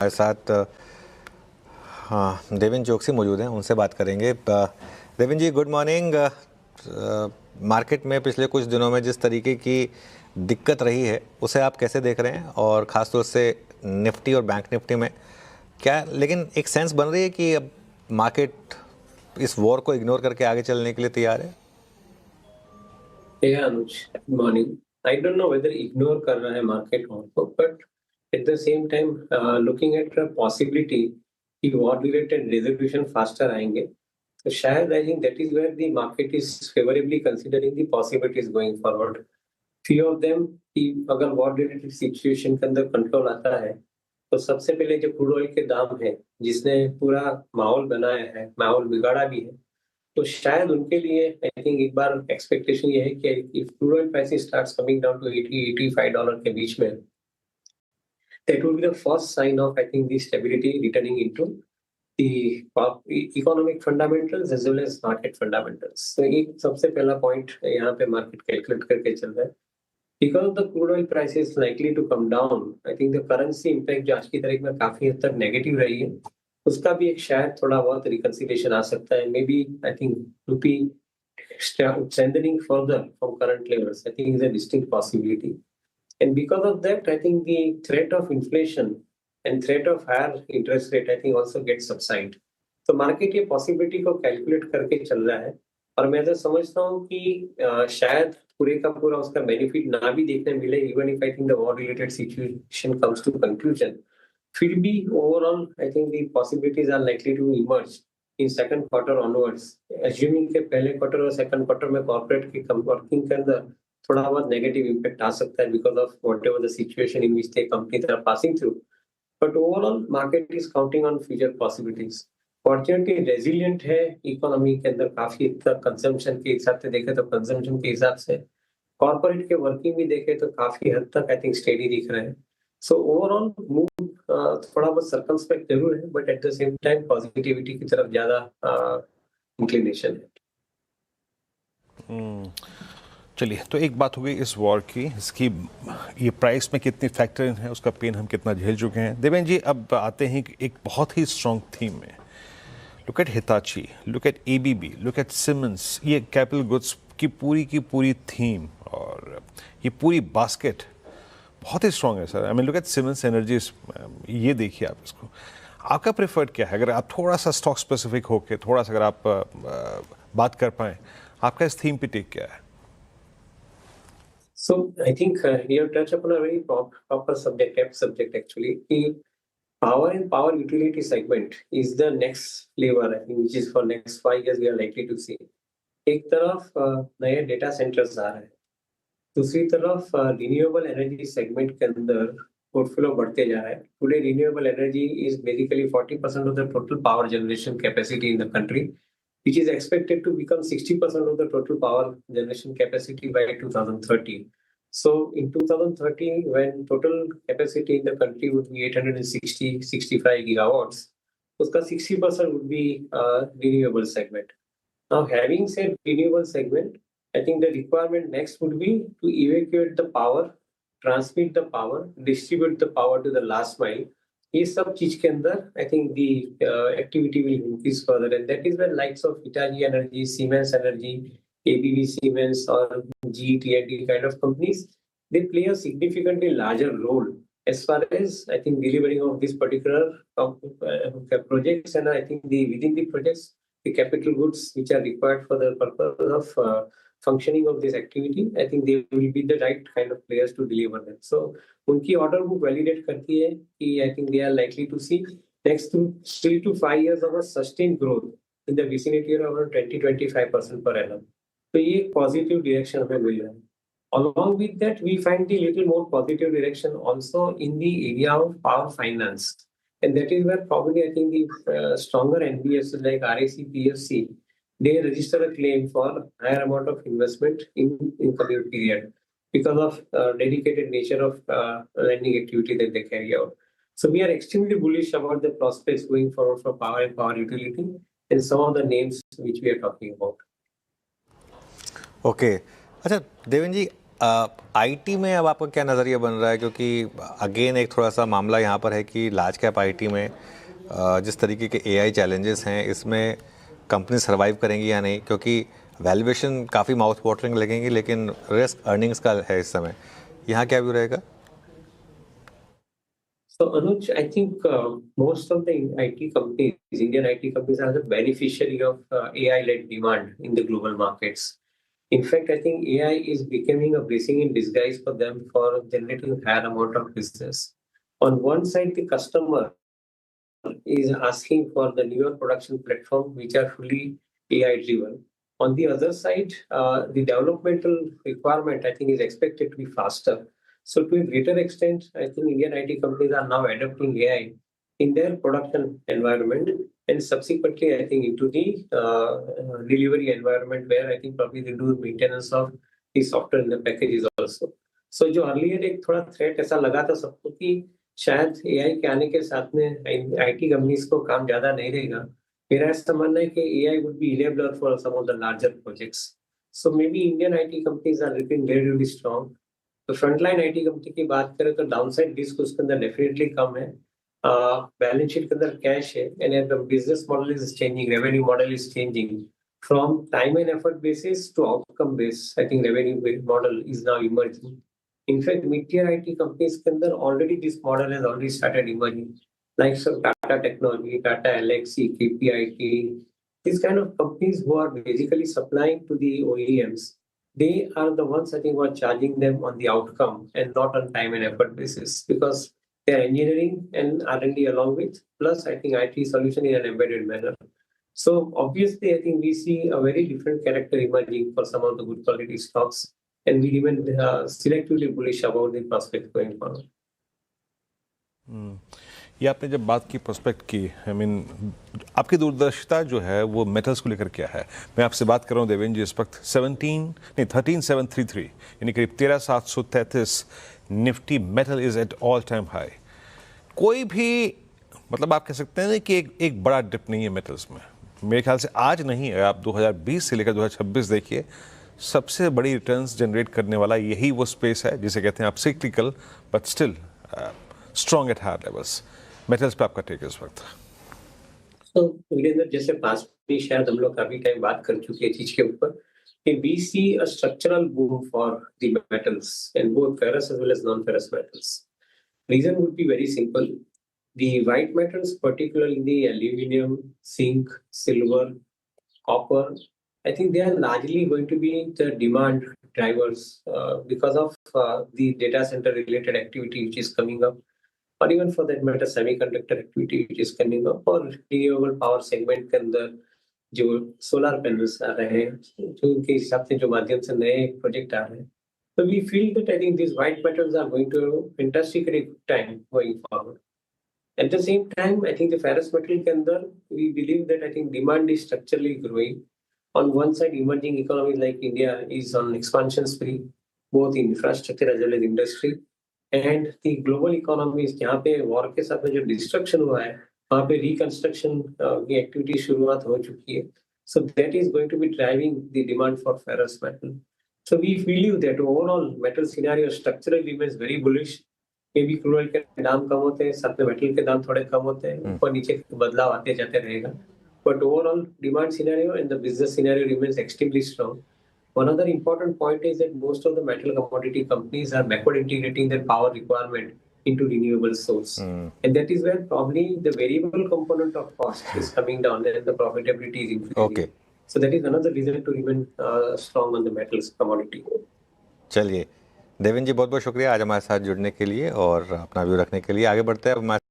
हमारे साथ हाँ देवेन चौकसी मौजूद हैं, उनसे बात करेंगे। देवेन जी, गुड मॉर्निंग। मार्केट में पिछले कुछ दिनों में जिस तरीके की दिक्कत रही है उसे आप कैसे देख रहे हैं, और ख़ासतौर से निफ्टी और बैंक निफ्टी में क्या लेकिन एक सेंस बन रही है कि अब मार्केट इस वॉर को इग्नोर करके आगे चलने के लिए तैयार है? Yeah, Anuj, good morning. I don't know whether ignore कर रहा है market को, but at the same time, looking at the possibility कि war related resolution faster आएंगे, तो शायद I think that is where the market is favorably considering the possibilities going forward. Few of them कि अगर war related situation के अंदर control आता है, तो सबसे पहले जो crude oil के दाम है, जिसने पूरा माहौल बनाया है, माहौल बिगाड़ा भी है, तो शायद उनके लिए आई थिंक एक बार एक्सपेक्टेशन ये है कि if crude oil prices starts coming down to 80-85 dollar के बीच में, that will be the first sign of I think the stability returning into the economic fundamentals as well as market fundamentals. तो एक सबसे पहला पॉइंट यहाँ पे market calculate करके चल रहा है। Because of the crude oil prices likely to come down, I think the currency impact जो आज की तारीख में काफी हद तक नेगेटिव रही है, उसका भी एक शायद थोड़ा बहुत रिकंसिलिएशन आ सकता है। Maybe I think rupee strengthening further from current levels, I think is a distinct possibility. And because of that, I think the threat of inflation and threat of higher interest rate, I think also gets subside. तो market ये possibility को calculate करके चल रहा है, और मैं तो समझता हूँ कि शायद पूरे का पूरा उसका बेनिफिट ना भी देखने मिले, even if I think the war related situation comes to conclusion. फिर भी overall I think the possibilities are likely to emerge in second quarter onwards, assuming के पहले क्वार्टर और सेकंड क्वार्टर में कॉर्पोरेट की वर्किंग के अंदर थोड़ा बहुत नेगेटिव इम्पैक्ट आ सकता है because of whatever the situation in which the companies are passing through. But overall market is counting on future possibilities. Fortunately resilient है इकोनॉमी के अंदर, काफी हद तक कंजम्पशन के हिसाब से देखे तो कंजम्पशन के हिसाब से, कॉर्पोरेट के वर्किंग भी देखे तो काफी हद तक आई थिंक स्टेडी दिख रहे हैं। सो ओवरऑल मूव थोड़ा बहुत सर्कमस्पेक्ट जरूर है, but at the same time positivity की तरफ ज्यादा इंक्लिनेशन है। चलिए, तो एक बात हो गई इस वॉर की, इसकी ये प्राइस में कितनी फैक्टर इन है, उसका पेन हम कितना झेल चुके हैं। देवेन जी, अब आते हैं एक बहुत ही स्ट्रॉन्ग थीम में। Look at Hitachi, look at ABB, look at Siemens, ये कैपिटल गुड्स की पूरी थीम और ये पूरी बास्केट बहुत ही स्ट्रॉन्ग है sir. I mean look at Siemens energies, ये देखिए आप इसको। आपका प्रेफर्ड क्या है? अगर आप थोड़ा सा स्टॉक स्पेसिफिक होके थोड़ा सा अगर आप बात कर पाएँ, आपका इस थीम पे टेक क्या है? So I think you have touched upon a very proper subject, apt subject actually. The power and power utility segment is the next flavor, I think, which is for next 5 years we are likely to see. एक तरफ नए data centres आ रहे हैं, दूसरी तरफ renewable energy segment के अंदर portfolio बढ़ते जा रहा है। Today renewable energy is basically 40% of the total power generation capacity in the country, which is expected to become 60% of the total power generation capacity by 2030. So in 2030, when total capacity in the country would be 865 gigawatts, उसका 60% would be renewable segment. Now, having said renewable segment, I think the requirement next would be to evacuate the power, transmit the power, distribute the power to the last mile. ये सब चीज के अंदर I think the activity will increase further, and that is when likes of Hitachi energy, Siemens energy, ABB Siemens और G T kind of companies, they play a significantly larger role as far as I think delivering of this particular projects, and I think within the projects the capital goods which are required for the purpose of functioning of this activity, I think they will be the right kind of players to deliver them. So उनकी order book validate करती है कि I think they are likely to see next 3 to 5 years of a sustained growth in the vicinity of around 20-25% per annum. तो ये positive direction हमें मिल रहा है। Along with that, we find the little more positive direction also in the area of power finance, and that is where probably I think the stronger NBFCs like RAC, PFC, they register a claim for higher amount of investment in coming period because of dedicated nature of lending activity that they carry out. So we are extremely bullish about the prospects going forward for power and power utility and some of the names which we are talking about. Okay, अच्छा देवेन जी, IT में अब आपका क्या नज़रिया बन रहा है, क्योंकि अगेन एक थोड़ा सा मामला यहाँ पर है कि लार्ज कैप आईटी में जिस तरीके के एआई चैलेंजेस हैं, इसमें कंपनी सर्वाइव करेंगी या नहीं, क्योंकि वैल्यूएशन काफ़ी माउथ वाटरिंग लगेंगी, लेकिन रिस्क अर्निंग्स का है इस समय। यहाँ क्या व्यू रहेगा? So Anuj, I think most of the IT companies, Indian IT companies, are the beneficiary of AI-led demand in the global markets. In fact, I think AI is becoming a blessing in disguise for them for generating higher amount of business. On one side, the customer is asking for the newer production platform which are fully AI driven. On the other side, the developmental requirement I think is expected to be faster. So to a greater extent, I think Indian IT companies are now adopting AI in their production environment and subsequently I think into the delivery environment where I think probably they do maintenance of the software in the packages also. So जो earlier एक थोड़ा threat ऐसा लगा था सबको कि शायद AI के आने के साथ में आईटी कंपनीज को काम ज्यादा नहीं रहेगा, मेरा ऐसा मानना है कि AI would be enabler for some of the larger projects. So maybe Indian IT companies are looking really strong. तो फ्रंटलाइन आईटी कंपनी की बात करें तो डाउनसाइड रिस्क उसके अंदर डेफिनेटली कम है. बैलेंस शीट के अंदर कैश है and the business model is changing, revenue model is changing from time and effort basis to outcome base. I think revenue model is now emerging. In fact, mid-tier IT companies के अंदर already this model has already started emerging, like so Tata Technology, Tata Elxsi, KPIT, these kind of companies who are basically supplying to the OEMs. They are the ones I think who are charging them on the outcome and not on time and effort basis because they are engineering and R&D along with plus I think IT solution in an embedded manner. So obviously, I think we see a very different character emerging for some of the good quality stocks. And we remain selectively bullish about the prospects going forward. ये आपने जब बात की prospect की, I mean आपकी दूरदर्शिता जो है वो मेटल्स को लेकर क्या है? मैं आपसे बात कर रहा हूँ देवेंद्र जी, इस वक्त 13,733 यानी करीब 13,733 Nifty metal is at all time high. कोई भी मतलब आप कह सकते हैं कि एक बड़ा डिप नहीं है मेटल्स में. मेरे ख्याल से आज नहीं है, आप 2020 से लेकर 2026 देखिए, सबसे बड़ी रिटर्न्स जनरेट करने वाला यही वो स्पेस है जिसे कहते हैं आप cyclical but still strong at higher levels. Metals पे आपका टेक इस वक्त? तो वीरेंद्र, जैसे पास में शायद हम लोग काफी टाइम बात कर चुके हैं चीज के ऊपर कि we see a structural boom for the metals and both ferrous as well as non ferrous metals. Reason would be very simple. The white metals, particularly the aluminum, zinc, silver, copper, I think they are largely going to be the demand drivers because of the data center related activity which is coming up, or even for that matter semiconductor activity which is coming up, or renewable power segment के अंदर जो solar panels आ रहे हैं, जो उनके हिसाब से जो माध्यम से नए प्रोजेक्ट आ रहे हैं. So we feel that I think these white metals are going to fantastically good time going forward. At the same time, I think the ferrous metal के अंदर we believe that I think demand is structurally growing. On one side, emerging economies like India is on expansion spree, both in infrastructure as well as industry. And the global economies जहाँ पे war के साथ में जो destruction हुआ है, वहाँ पे reconstruction की activity शुरुआत हो चुकी है. So that is going to be driving the demand for ferrous metal. So we believe that overall metal scenario structurally remains very bullish. Maybe crude oil के दाम कम होते हैं, साथ में metal के दाम थोड़े कम होते हैं, ऊपर नीचे बदलाव आते जाते रहेगा. But overall demand scenario and the business scenario remains extremely strong. One other important point is that most of the metal commodity companies are backward integrating their power requirement into renewable source. And that is where probably the variable component of cost is coming down and the profitability is increasing. Okay. So that is another reason to remain strong on the metals commodity. चलिए देवेंद्र जी, बहुत बहुत शुक्रिया आज हमारे साथ जुड़ने के लिए और अपना व्यू रखने के लिए. आगे बढ़ते हैं.